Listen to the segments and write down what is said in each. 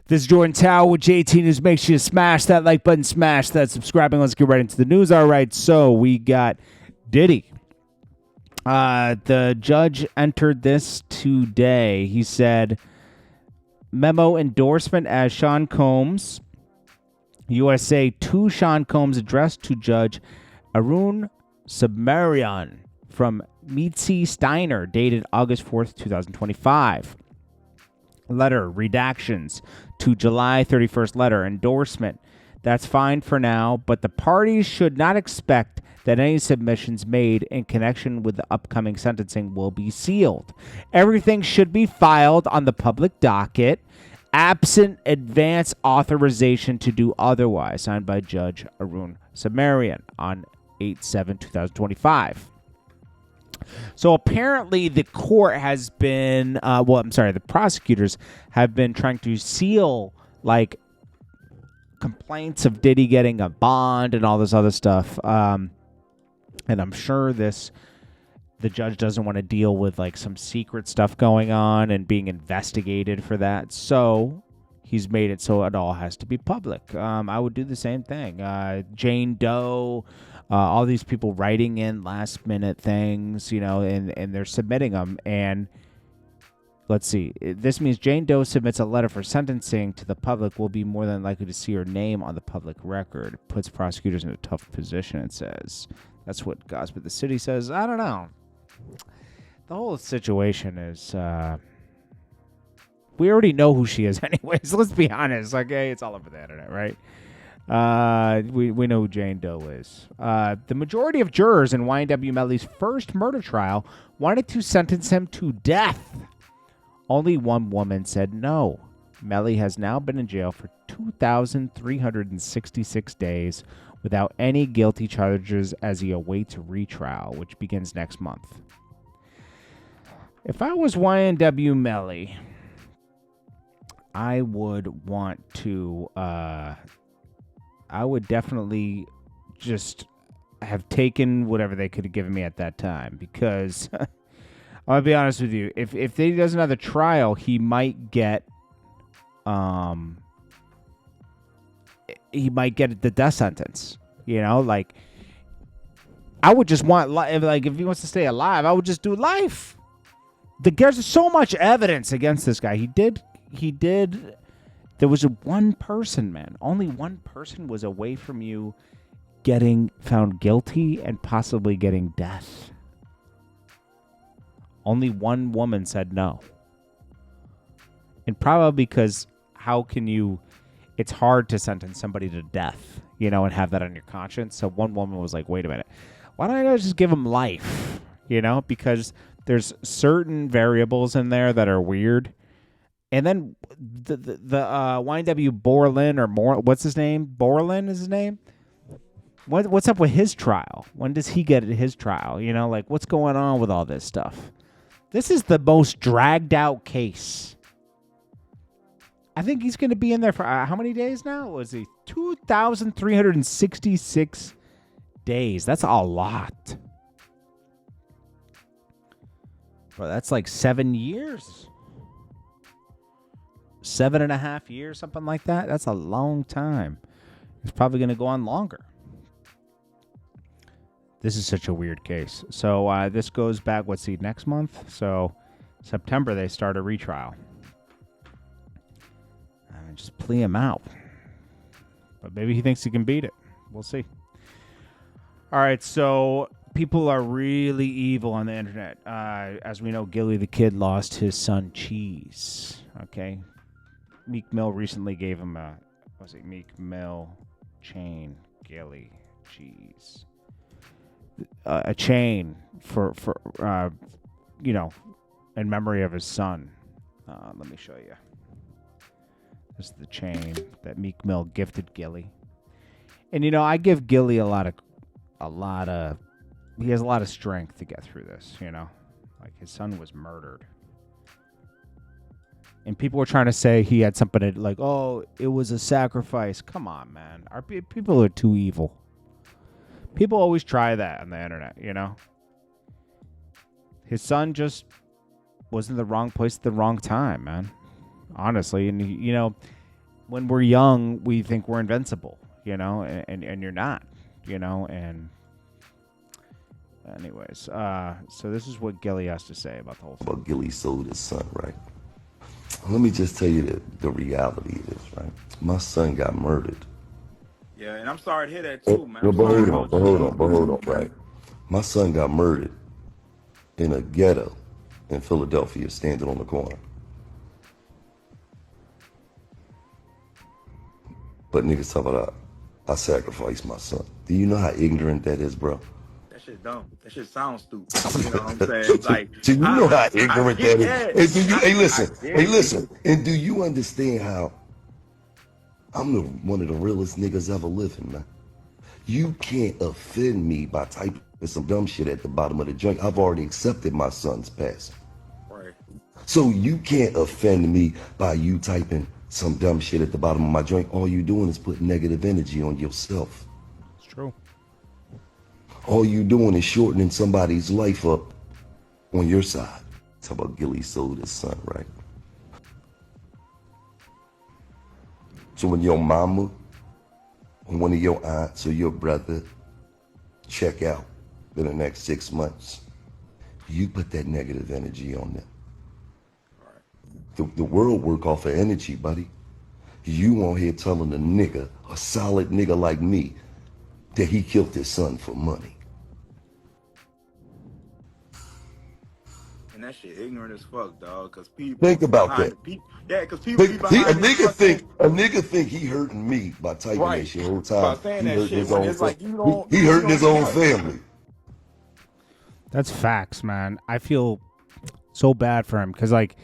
This is Jordan Tower with JT News. Make sure you smash that like button, smash that subscribing. Let's get right into the news. All right, so we got Diddy. The judge entered this today. He said, memo endorsement as Sean Combs, USA, to Sean Combs addressed to Judge Arun Subramanian from Mitzi Steiner, dated August 4th, 2025. Letter, redactions to July 31st letter, endorsement. That's fine for now, but the parties should not expect that any submissions made in connection with the upcoming sentencing will be sealed. Everything should be filed on the public docket, absent advance authorization to do otherwise. Signed by Judge Arun Subramanian on 8/7/2025. So apparently the court has been, the prosecutors have been trying to seal, like, complaints of Diddy getting a bond and all this other stuff. And I'm sure the judge doesn't want to deal with, like, some secret stuff going on and being investigated for that. So he's made it so it all has to be public. I would do the same thing. Jane Doe, all these people writing in last-minute things, and they're submitting them. And let's see. This means Jane Doe submits a letter for sentencing to the public will be more than likely to see her name on the public record. It puts prosecutors in a tough position, it says. That's what Gossip of the City says. I don't know. The whole situation is... we already know who she is anyways. Let's be honest. Like, hey, it's all over the internet, right? We know who Jane Doe is. The majority of jurors in YNW Melly's first murder trial wanted to sentence him to death. Only one woman said no. Melly has now been in jail for 2,366 days without any guilty charges as he awaits retrial, which begins next month. If I was YNW Melly, I would want to... I would definitely just have taken whatever they could have given me at that time, because I'll be honest with you. If he does another trial, he might get the death sentence. Like, I would just want like, if he wants to stay alive, I would just do life. There's so much evidence against this guy. He did. There was one person, man. Only one person was away from you getting found guilty and possibly getting death. Only one woman said no. And probably because it's hard to sentence somebody to death, and have that on your conscience. So one woman was like, wait a minute. Why don't I just give him life? Because there's certain variables in there that are weird. And then the YNW Borland or more, what's his name? Borland is his name. What's up with his trial? When does he get his trial? Like, what's going on with all this stuff? This is the most dragged out case. I think he's going to be in there for how many days now? Was he 2,366 days? That's a lot. Bro, that's like 7 years. 7.5 years, something like that. That's a long time. It's probably going to go on longer. This is such a weird case. So this goes back, next month? So September, they start a retrial. Just plea him out. But maybe he thinks he can beat it. We'll see. All right, so people are really evil on the internet. As we know, Gillie Da Kid lost his son Cheese. Okay. Meek Mill recently gave him Meek Mill chain, Gillie, Cheese. A chain for in memory of his son. Let me show you. This is the chain that Meek Mill gifted Gillie. And I give Gillie he has a lot of strength to get through this, Like, his son was murdered. And people were trying to say he had something like, oh, it was a sacrifice. Come on, man. Our people are too evil. People always try that on the internet, His son just was in the wrong place at the wrong time, man. Honestly. And, when we're young, we think we're invincible, you know, and you're not, you know, and anyways, so this is what Gillie has to say about the whole thing. But Gillie sold his son, right? Let me just tell you the reality of this, right? My son got murdered. Yeah, and I'm sorry to hear that too, man. But hold on, right? My son got murdered in a ghetto in Philadelphia, standing on the corner. But niggas talk about I sacrificed my son. Do you know how ignorant that is, bro? That shit dumb. That shit sounds stupid. You know what I'm saying? Like, do you know how ignorant that is? And do you, hey, listen. And do you understand how I'm one of the realest niggas ever living, man? You can't offend me by typing some dumb shit at the bottom of the joint. I've already accepted my son's passing. Right. So you can't offend me by you typing some dumb shit at the bottom of my joint. All you doing is putting negative energy on yourself. It's true. All you doing is shortening somebody's life up on your side. Talk about Gillie sold his son, right? So when your mama or one of your aunts or your brother check out in the next 6 months, you put that negative energy on them. The world work off of energy, buddy. You on here telling a nigga, a solid nigga like me, that he killed his son for money. And that shit ignorant as fuck, dog. Cause people Think about that. Cause people be behind a nigga think he hurting me by typing that shit whole time. He hurting his own he hurting his own family. That's facts, man. I feel so bad for him because, like,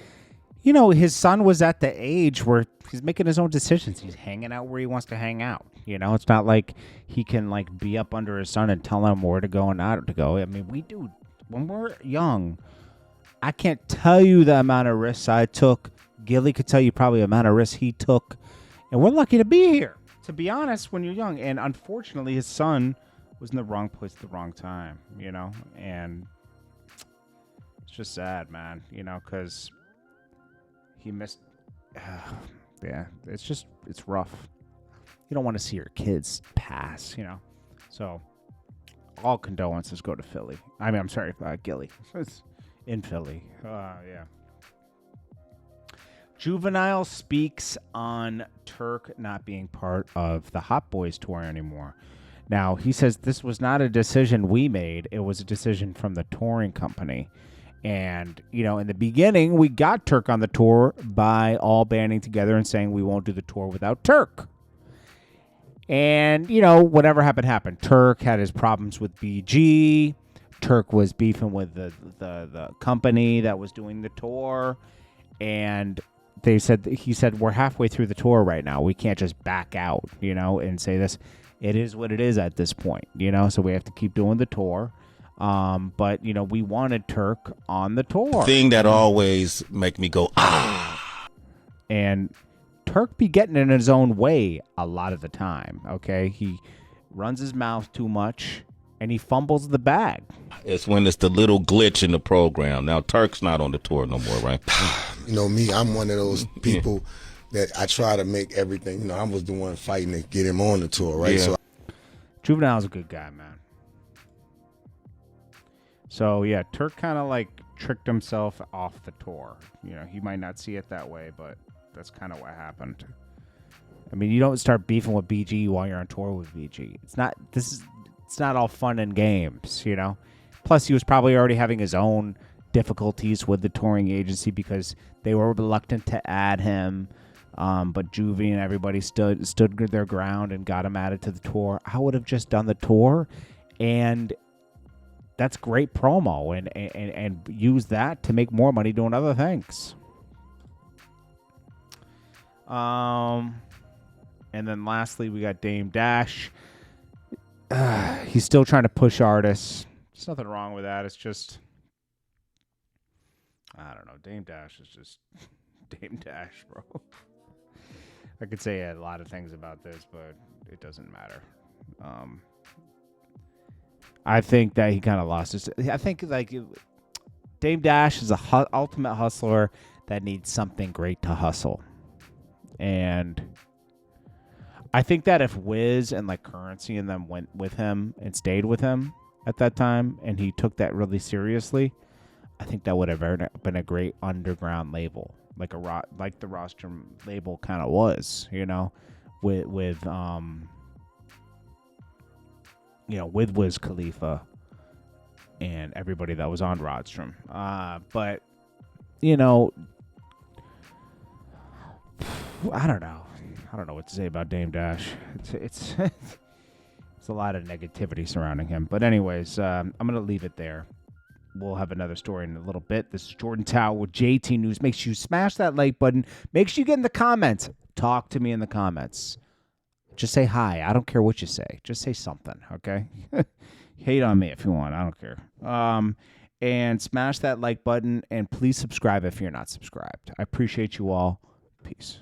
you know, his son was at the age where he's making his own decisions. He's hanging out where he wants to hang out. You know, it's not like he can, like, be up under his son and tell him where to go and not to go. I mean, we do. When we're young, I can't tell you the amount of risks I took. Gillie could tell you probably the amount of risks he took. And we're lucky to be here, to be honest, when you're young. And unfortunately, his son was in the wrong place at the wrong time, you know? And it's just sad, man, you know, because he missed. Yeah, it's rough. You don't want to see your kids pass, you know? So all condolences go to Philly. I mean, I'm sorry, Gillie. It's in Philly. Yeah. Juvenile speaks on Turk not being part of the Hot Boys tour anymore. Now, he says this was not a decision we made. It was a decision from the touring company. And, you know, in the beginning, we got Turk on the tour by all banding together and saying we won't do the tour without Turk. And, you know, whatever happened. Turk had his problems with BG. Turk was beefing with the company that was doing the tour. And he said, we're halfway through the tour right now. We can't just back out, you know, and say this. It is what it is at this point, you know, so we have to keep doing the tour. But, you know, we wanted Turk on the tour. The thing that always make me go, ah. And Turk be getting in his own way a lot of the time, okay? He runs his mouth too much, and he fumbles the bag. It's when it's the little glitch in the program. Now, Turk's not on the tour no more, right? You know, me, I'm one of those people that I try to make everything, you know, I was the one fighting to get him on the tour, right? Yeah. So Juvenile's a good guy, man. So, yeah, Turk kind of, like, tricked himself off the tour. You know, he might not see it that way, but that's kind of what happened. I mean, you don't start beefing with BG while you're on tour with BG. It's not all fun and games, you know? Plus, he was probably already having his own difficulties with the touring agency because they were reluctant to add him. But Juvie and everybody stood their ground and got him added to the tour. I would have just done the tour, and that's great promo, and use that to make more money doing other things. And then lastly, we got Dame Dash. He's still trying to push artists. There's nothing wrong with that. It's just, I don't know. Dame Dash is just Dame Dash, bro. I could say a lot of things about this, but it doesn't matter. I think that he kind of lost his. I think like Dame Dash is a ultimate hustler that needs something great to hustle, and I think that if Wiz and like Currency and them went with him and stayed with him at that time, and he took that really seriously, I think that would have been a great underground label, like the Rostrum label kind of was, you know, with with Wiz Khalifa and everybody that was on Rodstrom. But you know, I don't know what to say about Dame Dash. It's it's a lot of negativity surrounding him. But anyways, I'm gonna leave it there. We'll have another story in a little bit. This is Jordan Tower with JT News. Make sure you smash that like button. Make sure you get in the comments. Talk to me in the comments. Just say hi. I don't care what you say. Just say something, okay? Hate on me if you want. I don't care. And smash that like button. And please subscribe if you're not subscribed. I appreciate you all. Peace.